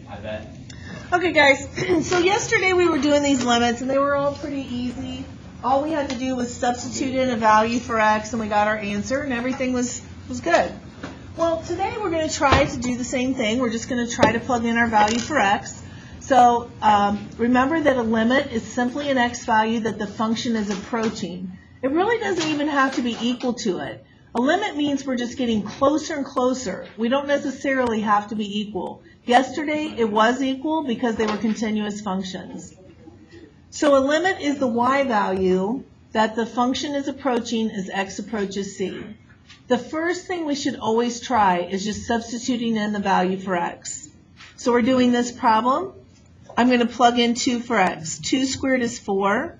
I bet. Okay, guys, so yesterday we were doing these limits, and they were all pretty easy. All we had to do was substitute in a value for x, and we got our answer, and everything was good. Well, today we're going to try to do the same thing. We're just going to try to plug in our value for x. So remember that a limit is simply an x value that the function is approaching. It really doesn't even have to be equal to it. A limit means we're just getting closer and closer. We don't necessarily have to be equal. Yesterday it was equal because they were continuous functions. So a limit is the y value that the function is approaching as x approaches c. The first thing we should always try is just substituting in the value for x. So we're doing this problem. I'm going to plug in 2 for x. 2 squared is 4.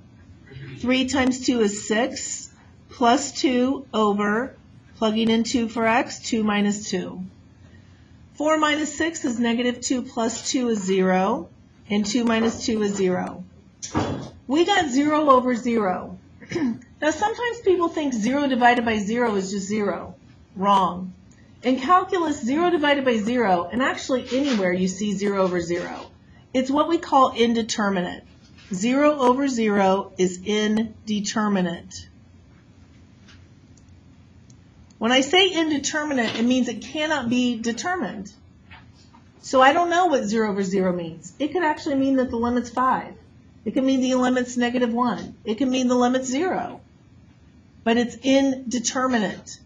3 times 2 is 6. Plus 2 over, plugging in 2 for x, 2 minus 2. 4 minus 6 is negative 2 plus 2 is 0. And 2 minus 2 is 0. We got 0 over 0. Now sometimes people think 0 divided by 0 is just 0. Wrong. In calculus, 0 divided by 0, and actually anywhere you see 0 over 0, it's what we call indeterminate. 0 over 0 is indeterminate. When I say indeterminate, it means it cannot be determined. So I don't know what 0 over 0 means. It could actually mean that the limit's 5. It can mean the limit's negative 1. It can mean the limit's 0. But it's indeterminate.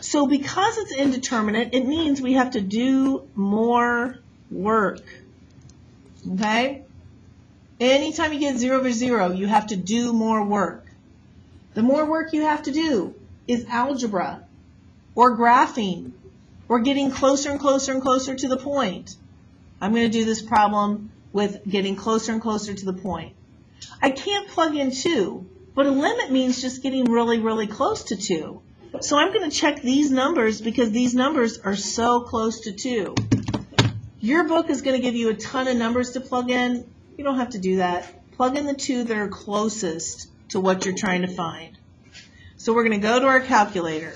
So because it's indeterminate, it means we have to do more work. Okay? Anytime you get 0 over 0, you have to do more work. The more work you have to do is algebra, or graphing, or getting closer and closer and closer to the point. I'm going to do this problem with getting closer and closer to the point. I can't plug in 2, but a limit means just getting really, really close to 2. So I'm going to check these numbers because these numbers are so close to 2. Your book is going to give you a ton of numbers to plug in. You don't have to do that. Plug in the 2 that are closest to what you're trying to find. So we're going to go to our calculator.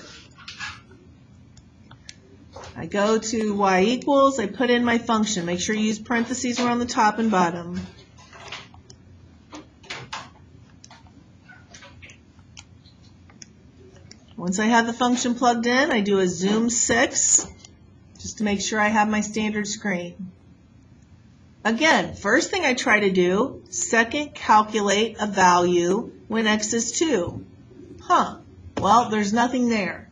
I go to y equals, I put in my function. Make sure you use parentheses around the top and bottom. Once I have the function plugged in, I do a zoom 6 just to make sure I have my standard screen. Again, first thing I try to do, second, calculate a value when x is 2. Well, there's nothing there.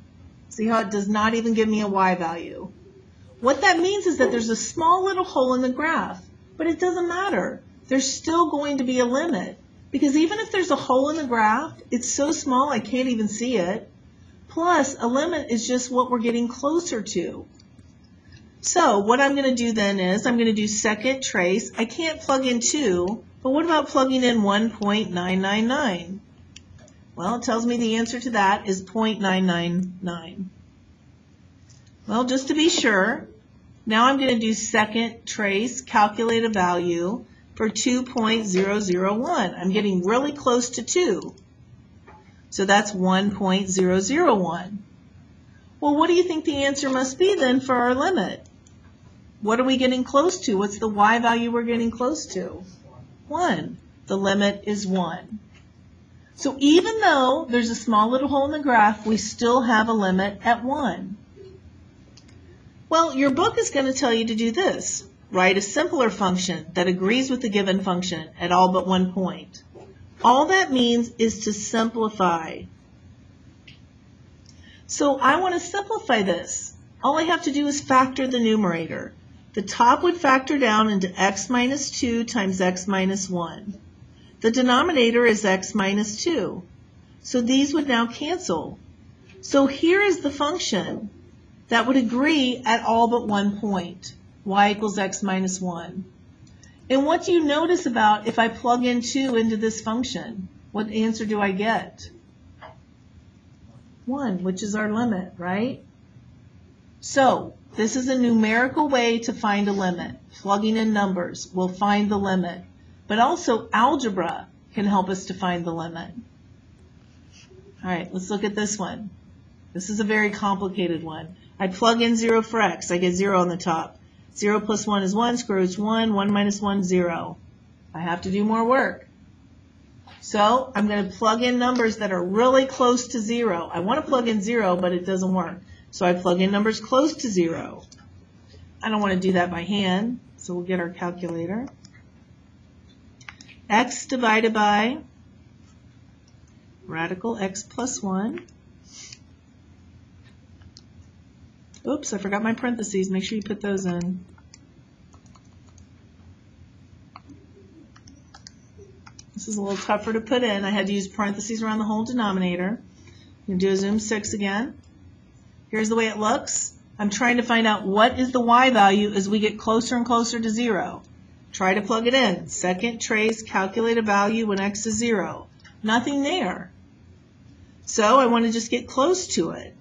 See how it does not even give me a y value? What that means is that there's a small little hole in the graph, but it doesn't matter. There's still going to be a limit, because even if there's a hole in the graph, it's so small I can't even see it. Plus, a limit is just what we're getting closer to. So what I'm going to do then is I'm going to do second trace. I can't plug in 2, but what about plugging in 1.999? Well, it tells me the answer to that is 0.999. Well, just to be sure, now I'm going to do second trace, calculate a value for 2.001. I'm getting really close to 2. So that's 1.001. Well, what do you think the answer must be then for our limit? What are we getting close to? What's the y value we're getting close to? 1. The limit is 1. So even though there's a small little hole in the graph, we still have a limit at 1. Well, your book is going to tell you to do this. Write a simpler function that agrees with the given function at all but one point. All that means is to simplify. So I want to simplify this. All I have to do is factor the numerator. The top would factor down into x minus 2 times x minus 1. The denominator is x minus 2. So these would now cancel. So here is the function that would agree at all but one point. Y equals x minus 1. And what do you notice about if I plug in 2 into this function? What answer do I get? 1, which is our limit, right? So this is a numerical way to find a limit. Plugging in numbers will find the limit. But also algebra can help us to find the limit. All right, let's look at this one. This is a very complicated one. I plug in 0 for x. I get 0 on the top. 0 plus 1 is 1, square root is 1, 1 minus 1, 0. I have to do more work. So I'm going to plug in numbers that are really close to 0. I want to plug in 0, but it doesn't work. So I plug in numbers close to 0. I don't want to do that by hand, so we'll get our calculator. X divided by radical x plus 1. Oops, I forgot my parentheses. Make sure you put those in. This is a little tougher to put in. I had to use parentheses around the whole denominator. I'm going to do a zoom 6 again. Here's the way it looks. I'm trying to find out what is the y value as we get closer and closer to 0. Try to plug it in. Second trace, calculate a value when x is 0. Nothing there. So I want to just get close to it.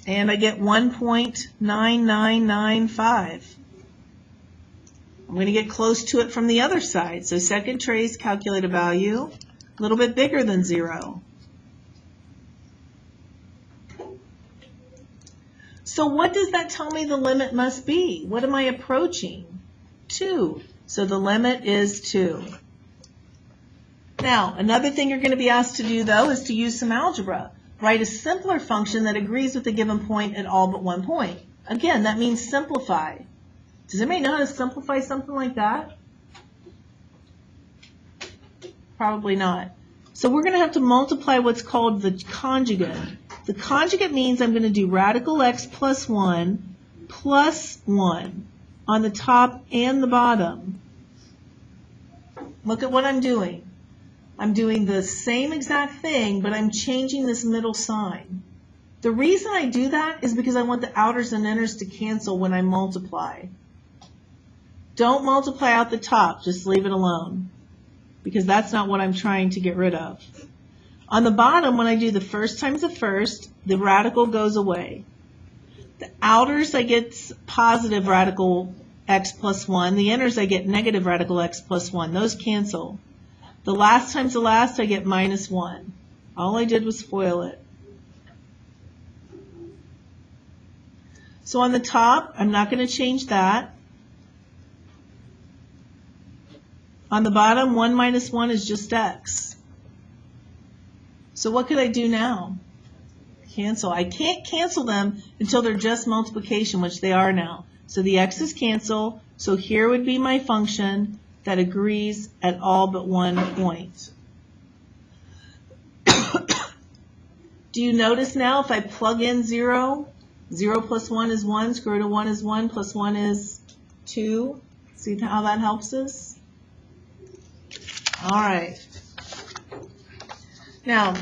And I get 1.9995. I'm going to get close to it from the other side. So second trace, calculate a value, a little bit bigger than 0. So what does that tell me the limit must be? What am I approaching? 2. So the limit is 2. Now, another thing you're going to be asked to do, though, is to use some algebra. Write a simpler function that agrees with a given point at all but one point. Again, that means simplify. Does anybody know how to simplify something like that? Probably not. So we're going to have to multiply what's called the conjugate. The conjugate means I'm going to do radical x plus 1 on the top and the bottom. Look at what I'm doing. I'm doing the same exact thing, but I'm changing this middle sign. The reason I do that is because I want the outers and inners to cancel when I multiply. Don't multiply out the top, just leave it alone, because that's not what I'm trying to get rid of. On the bottom, when I do the first times the first, the radical goes away. The outers, I get positive radical x plus 1. The inners, I get negative radical x plus 1. Those cancel. The last times the last, I get minus 1. All I did was FOIL it. So on the top, I'm not going to change that. On the bottom, 1 minus 1 is just x. So what could I do now? Cancel. I can't cancel them until they're just multiplication, which they are now. So the x's cancel. So here would be my function that agrees at all but one point. Do you notice now if I plug in 0, 0 plus 1 is 1, square root of 1 is 1, plus 1 is 2. See how that helps us? All right. Now,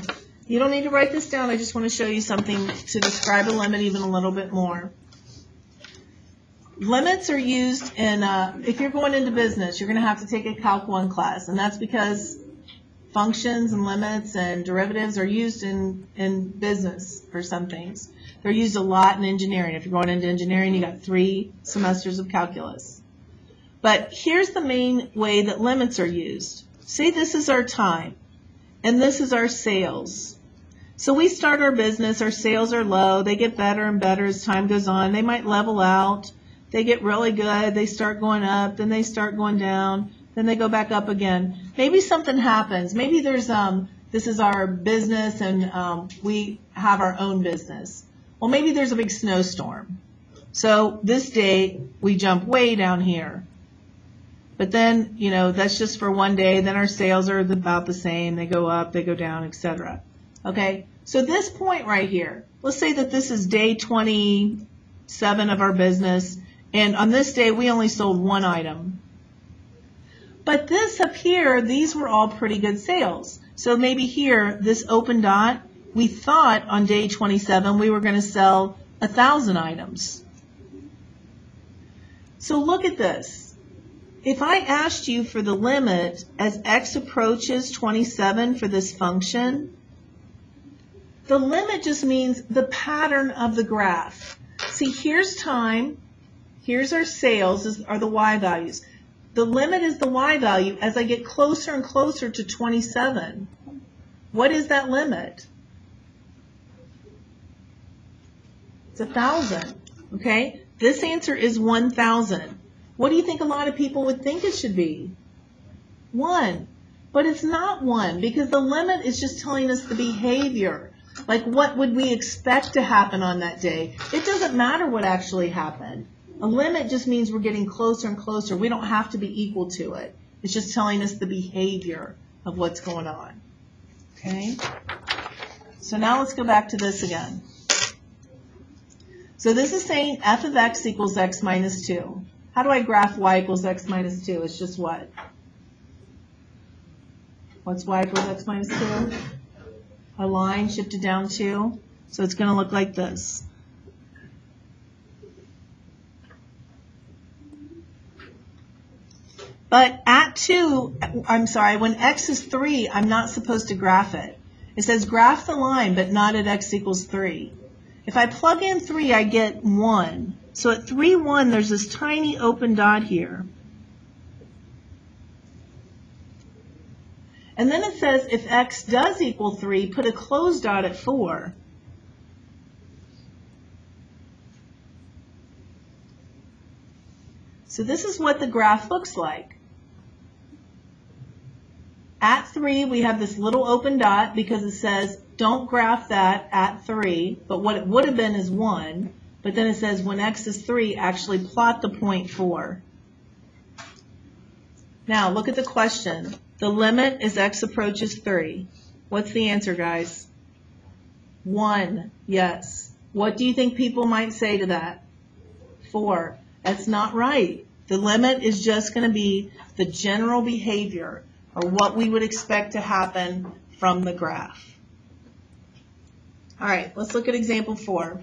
you don't need to write this down. I just want to show you something to describe a limit even a little bit more. Limits are used in, if you're going into business, you're going to have to take a Calc 1 class, and that's because functions and limits and derivatives are used in business for some things. They're used a lot in engineering. If you're going into engineering, you got 3 semesters of calculus. But here's the main way that limits are used. Say this is our time, and this is our sales. So we start our business, our sales are low, they get better and better as time goes on. They might level out. They get really good, they start going up, then they start going down, then they go back up again. Maybe something happens. Maybe there's, this is our business and we have our own business. Well, maybe there's a big snowstorm. So this day, we jump way down here. But then, you know, that's just for one day. Then our sales are about the same. They go up, they go down, etc. Okay, so this point right here, let's say that this is day 27 of our business. And on this day, we only sold 1 item. But this up here, these were all pretty good sales. So maybe here, this open dot, we thought on day 27 we were going to sell 1,000 items. So look at this. If I asked you for the limit as x approaches 27 for this function, the limit just means the pattern of the graph. See, here's time. Here's our sales, are the y values. The limit is the y value as I get closer and closer to 27. What is that limit? It's 1,000. Okay? This answer is 1,000. What do you think a lot of people would think it should be? 1. But it's not 1 because the limit is just telling us the behavior. Like what would we expect to happen on that day? It doesn't matter what actually happened. A limit just means we're getting closer and closer. We don't have to be equal to it. It's just telling us the behavior of what's going on. Okay? So now let's go back to this again. So this is saying f of x equals x minus 2. How do I graph y equals x minus 2? It's just what? What's y equals x minus 2? A line shifted down 2. So it's going to look like this. But at 2, I'm sorry, when x is 3, I'm not supposed to graph it. It says graph the line, but not at x equals 3. If I plug in 3, I get 1. So at 3, 1, there's this tiny open dot here. And then it says if x does equal 3, put a closed dot at 4. So this is what the graph looks like. At 3, we have this little open dot because it says don't graph that at 3, but what it would have been is 1. But then it says when x is 3, actually plot the point 4. Now look at the question. The limit as x approaches 3. What's the answer, guys? 1. Yes. What do you think people might say to that? 4. That's not right. The limit is just going to be the general behavior or what we would expect to happen from the graph. All right, let's look at example 4.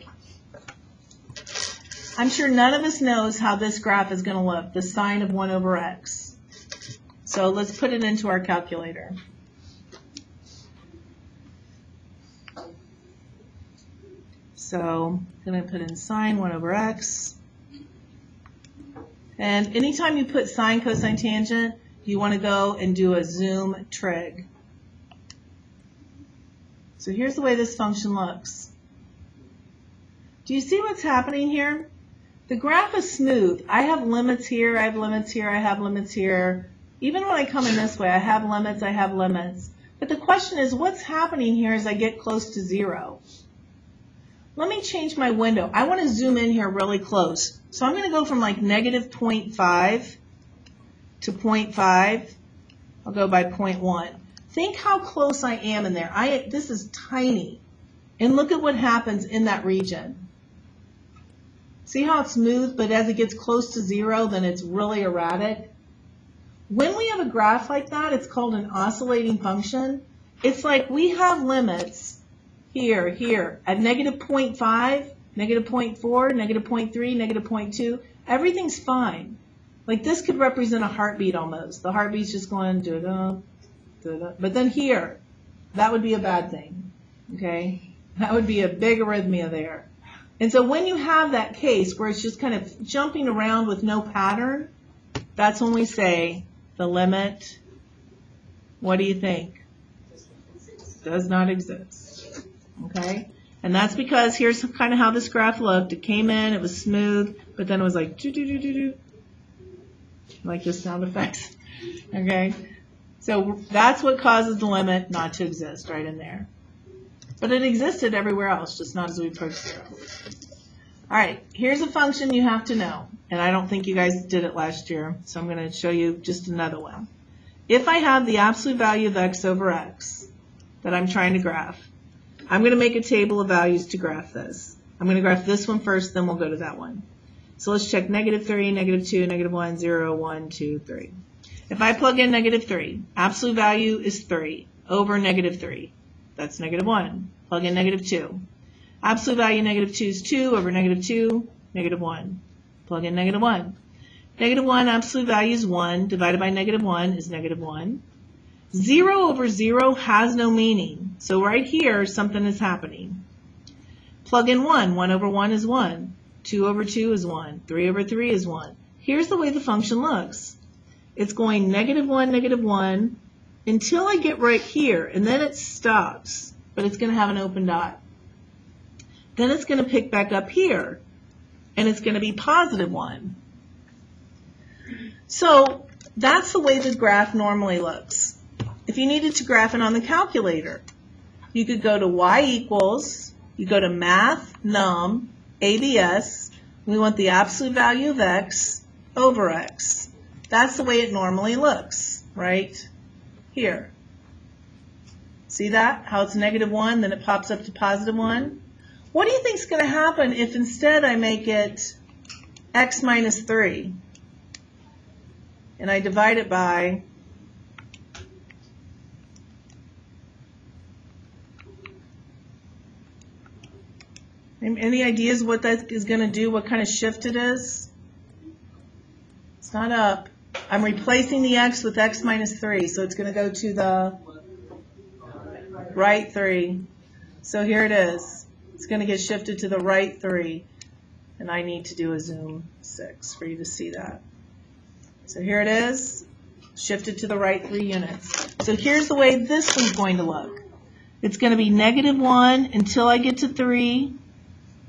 I'm sure none of us knows how this graph is going to look, the sine of 1 over x. So let's put it into our calculator. So I'm going to put in sine 1 over x. And anytime you put sine, cosine, tangent, you want to go and do a zoom trig. So here's the way this function looks. Do you see what's happening here? The graph is smooth. I have limits here, I have limits here, I have limits here. Even when I come in this way, I have limits, I have limits. But the question is, what's happening here as I get close to 0? Let me change my window. I want to zoom in here really close. So I'm going to go from like negative 0.5 to 0.5. I'll go by 0.1. Think how close I am in there. This is tiny. And look at what happens in that region. See how it's smooth, but as it gets close to 0, then it's really erratic? When we have a graph like that, it's called an oscillating function. It's like we have limits here, here, at negative 0.5, negative 0.4, negative 0.3, negative 0.2. Everything's fine. Like this could represent a heartbeat almost. The heartbeat's just going da-da, da-da. But then here, that would be a bad thing. Okay? That would be a big arrhythmia there. And so when you have that case where it's just kind of jumping around with no pattern, that's when we say the limit, what do you think? Does not exist. Okay? And that's because here's kind of how this graph looked. It came in, it was smooth, but then it was like doo-doo-doo-doo-doo. Like the sound effects. Okay? So that's what causes the limit not to exist right in there. But it existed everywhere else, just not as we approach 0. All right, here's a function you have to know. And I don't think you guys did it last year, so I'm going to show you just another one. If I have the absolute value of x over x that I'm trying to graph, I'm going to make a table of values to graph this. I'm going to graph this one first, then we'll go to that one. So let's check negative 3, negative 2, negative 1, 0, 1, 2, 3. If I plug in negative 3, absolute value is 3 over negative 3. That's negative 1. Plug in negative 2. Absolute value negative 2 is 2 over negative 2, negative 1. Plug in negative 1. Negative 1, absolute value is 1, divided by negative 1 is negative 1. 0 over 0 has no meaning. So right here, something is happening. Plug in 1. 1 over 1 is 1. 2 over 2 is 1. 3 over 3 is 1. Here's the way the function looks. It's going negative 1, until I get right here, and then it stops. But it's going to have an open dot. Then it's going to pick back up here. and it's going to be positive 1. So that's the way the graph normally looks. If you needed to graph it on the calculator, you could go to y equals, you go to math, num, ABS, we want the absolute value of x over x. That's the way it normally looks, right here. See that? How it's -1, then it pops up to positive 1? What do you think is going to happen if instead I make it x minus 3 and I divide it by any ideas what that is going to do, what kind of shift it is? It's not up. I'm replacing the x with x minus 3, so it's going to go to the right 3. So here it is. It's going to get shifted to the right 3, and I need to do a zoom 6 for you to see that. So here it is, shifted to the right 3 units. So here's the way this one's going to look. It's going to be -1 until I get to 3,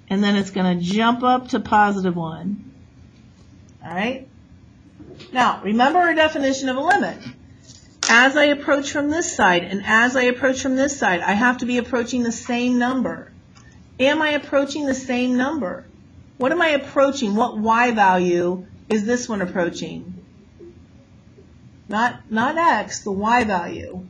and then it's going to jump up to positive 1. All right? Now, remember our definition of a limit. As I approach from this side and as I approach from this side, I have to be approaching the same number. Am I approaching the same number? What am I approaching? What y value is this one approaching? Not x, the y value.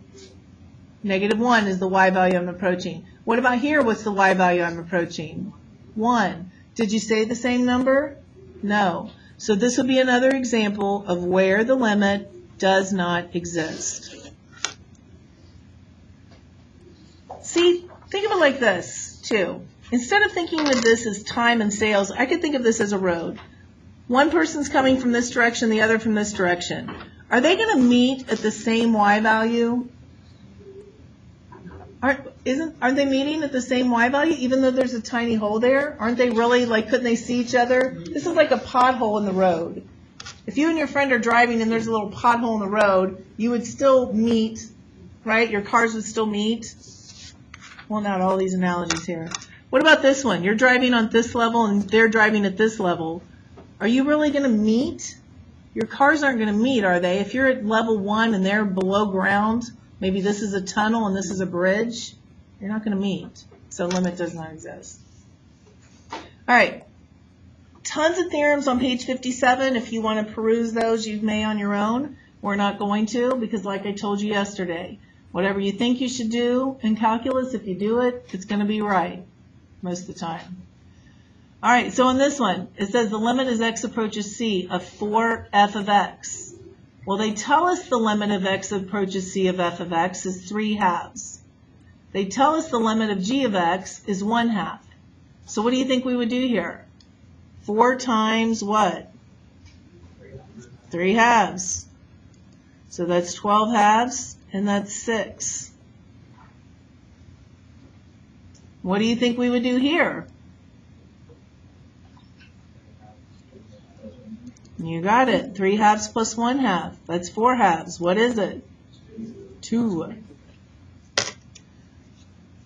-1 is the y value I'm approaching. What about here? What's the y value I'm approaching? 1. Did you say the same number? No. So this would be another example of where the limit does not exist. See, think of it like this, too. Instead of thinking of this as time and sales, I could think of this as a road. One person's coming from this direction, the other from this direction. Are they going to meet at the same y value? Aren't they meeting at the same y value, even though there's a tiny hole there? Aren't they really, like, couldn't they see each other? This is like a pothole in the road. If you and your friend are driving and there's a little pothole in the road, you would still meet, right? Your cars would still meet. Well, not all these analogies here. What about this one? You're driving on this level and they're driving at this level. Are you really going to meet? Your cars aren't going to meet, are they? If you're at level 1 and they're below ground, maybe this is a tunnel and this is a bridge, you're not going to meet. So limit does not exist. All right. Tons of theorems on page 57. If you want to peruse those, you may on your own. We're not going to, because like I told you yesterday, whatever you think you should do in calculus, if you do it, it's going to be right most of the time. All right, so on this one, it says the limit as x approaches c of 4f of x. Well, they tell us the limit of x approaches c of f of x is 3/2. They tell us the limit of g of x is 1/2. So what do you think we would do here? 4 times what? 3/2. So that's 12/2, and that's 6. What do you think we would do here? You got it. 3/2 plus 1/2. That's 4/2. What is it? 2.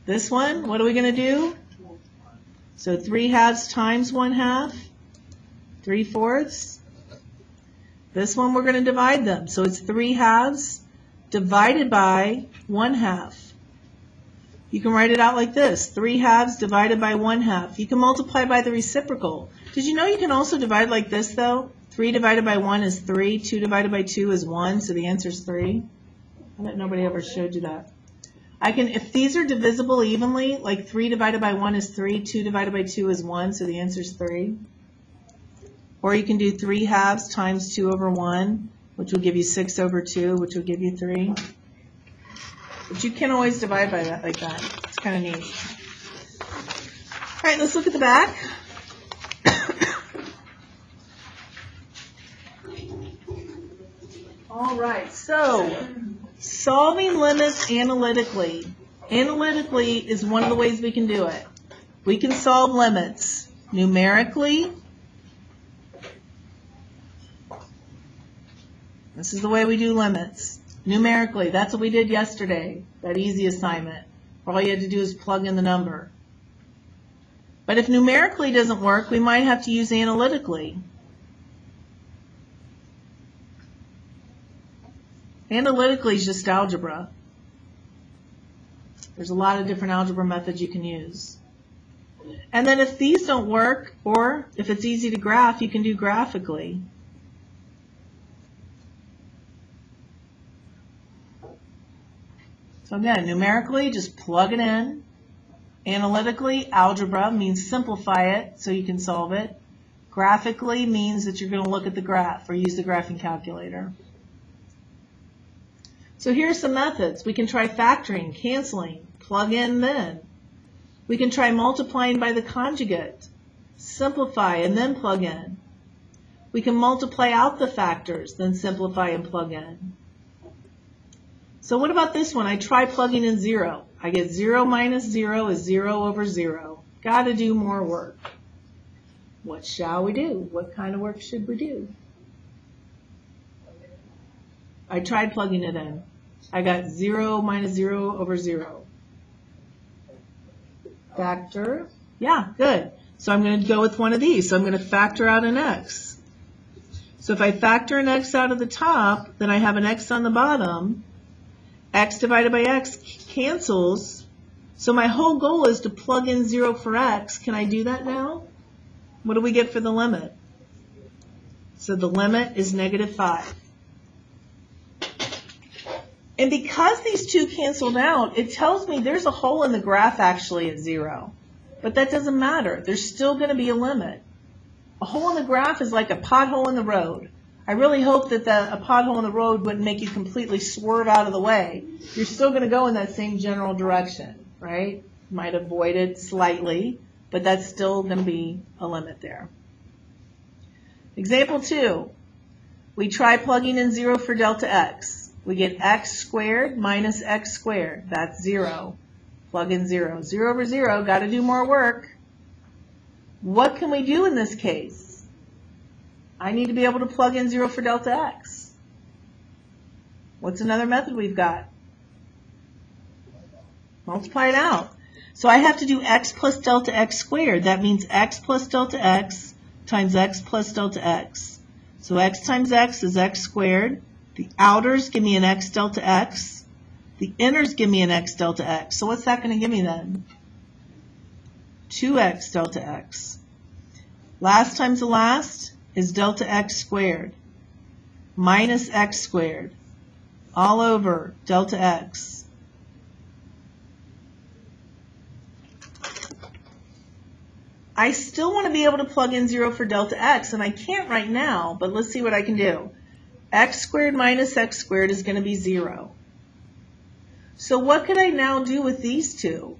This one, what are we going to do? So 3/2 times 1/2, 3/4. This one we're going to divide them. So it's 3/2 divided by 1/2. You can write it out like this, 3/2 divided by 1/2. You can multiply by the reciprocal. Did you know you can also divide like this though? 3 divided by 1 is 3, 2 divided by 2 is 1, so the answer is 3. I bet nobody ever showed you that. If these are divisible evenly, like 3 divided by 1 is 3, 2 divided by 2 is 1, so the answer is 3. Or you can do 3/2 times 2 over 1, which will give you 6 over 2, which will give you 3. But you can always divide by that like that. It's kind of neat. All right, let's look at the back. All right, so solving limits analytically. Analytically is one of the ways we can do it. We can solve limits numerically. This is the way we do limits. Numerically, that's what we did yesterday, that easy assignment, where all you had to do is plug in the number. But if numerically doesn't work, we might have to use analytically. Analytically is just algebra. There's a lot of different algebra methods you can use. And then if these don't work, or if it's easy to graph, you can do graphically. So again, numerically, just plug it in. Analytically, algebra means simplify it so you can solve it. Graphically means that you're going to look at the graph or use the graphing calculator. So here's some methods. We can try factoring, canceling, plug in then. We can try multiplying by the conjugate, simplify and then plug in. We can multiply out the factors, then simplify and plug in. So what about this one? I try plugging in 0. I get 0 minus 0 is 0 over 0. Got to do more work. What shall we do? What kind of work should we do? I tried plugging it in. I got 0 minus 0 over 0. Factor. Yeah, good. So I'm going to go with one of these. So I'm going to factor out an x. So if I factor an x out of the top, then I have an x on the bottom. X divided by x cancels. So my whole goal is to plug in 0 for x. Can I do that now? What do we get for the limit? So the limit is -5. And because these two canceled out, it tells me there's a hole in the graph actually at 0. But that doesn't matter. There's still going to be a limit. A hole in the graph is like a pothole in the road. I really hope that a pothole in the road wouldn't make you completely swerve out of the way. You're still going to go in that same general direction, right? You might avoid it slightly, but that's still going to be a limit there. Example 2. We try plugging in 0 for delta x. We get x squared minus x squared. That's 0. Plug in 0. 0 over 0, got to do more work. What can we do in this case? I need to be able to plug in 0 for delta x. What's another method we've got? Multiply it out. So I have to do x plus delta x squared. That means x plus delta x times x plus delta x. So x times x is x squared. The outers give me an x delta x. The inners give me an x delta x. So what's that going to give me then? 2x delta x. Last times the last is delta x squared minus x squared all over delta x. I still want to be able to plug in 0 for delta x, and I can't right now, but let's see what I can do. X squared minus x squared is going to be 0. So what could I now do with these two?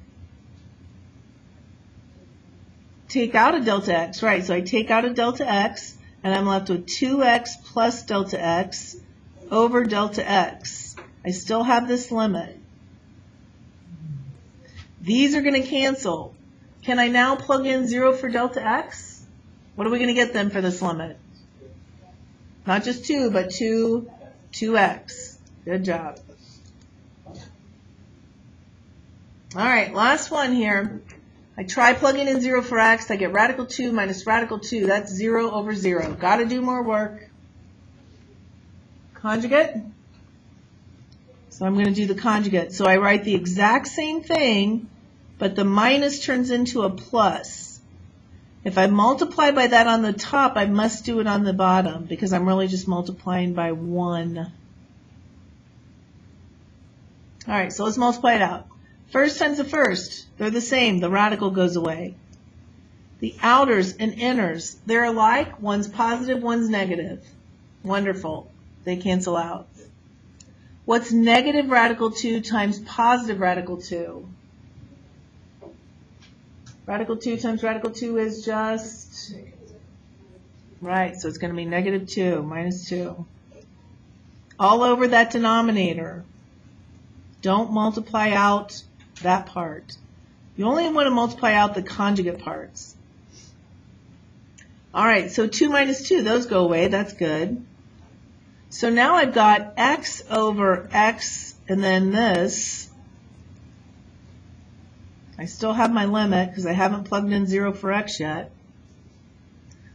Take out a delta x, right? So I take out a delta x, and I'm left with 2x plus delta x over delta x. I still have this limit. These are going to cancel. Can I now plug in 0 for delta x? What are we going to get then for this limit? Not just 2, but 2x. Good job. All right, last one here. I try plugging in 0 for x. I get radical 2 minus radical 2. That's 0 over 0. Got to do more work. Conjugate. So I'm going to do the conjugate. So I write the exact same thing, but the minus turns into a plus. If I multiply by that on the top, I must do it on the bottom because I'm really just multiplying by 1. All right, so let's multiply it out. First times the first, they're the same. The radical goes away. The outers and inners, they're alike. One's positive, one's negative. Wonderful. They cancel out. What's negative radical 2 times positive radical 2? Radical 2 times radical 2 is just, right, so it's going to be negative 2, minus 2. All over that denominator. Don't multiply out that part. You only want to multiply out the conjugate parts. All right, so 2 minus 2, those go away. That's good. So now I've got x over x and then this I still have my limit because I haven't plugged in 0 for x yet.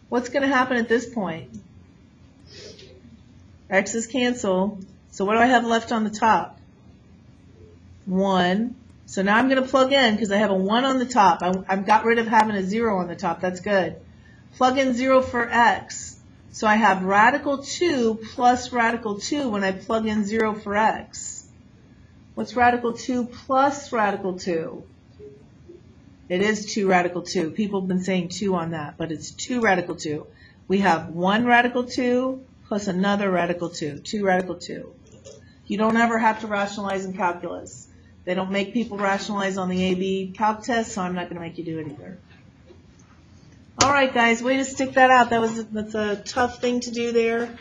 What's going to happen at this point? X's cancel. So what do I have left on the top? 1. So now I'm going to plug in because I have a 1 on the top. I've got rid of having a 0 on the top. That's good. Plug in 0 for x. So I have radical 2 plus radical 2 when I plug in 0 for x. What's radical 2 plus radical 2? It is 2 radical 2. People have been saying 2 on that, but it's 2 radical 2. We have 1 radical 2 plus another radical 2, 2 radical 2. You don't ever have to rationalize in calculus. They don't make people rationalize on the AB calc test, so I'm not going to make you do it either. All right, guys, way to stick that out. That's a tough thing to do there.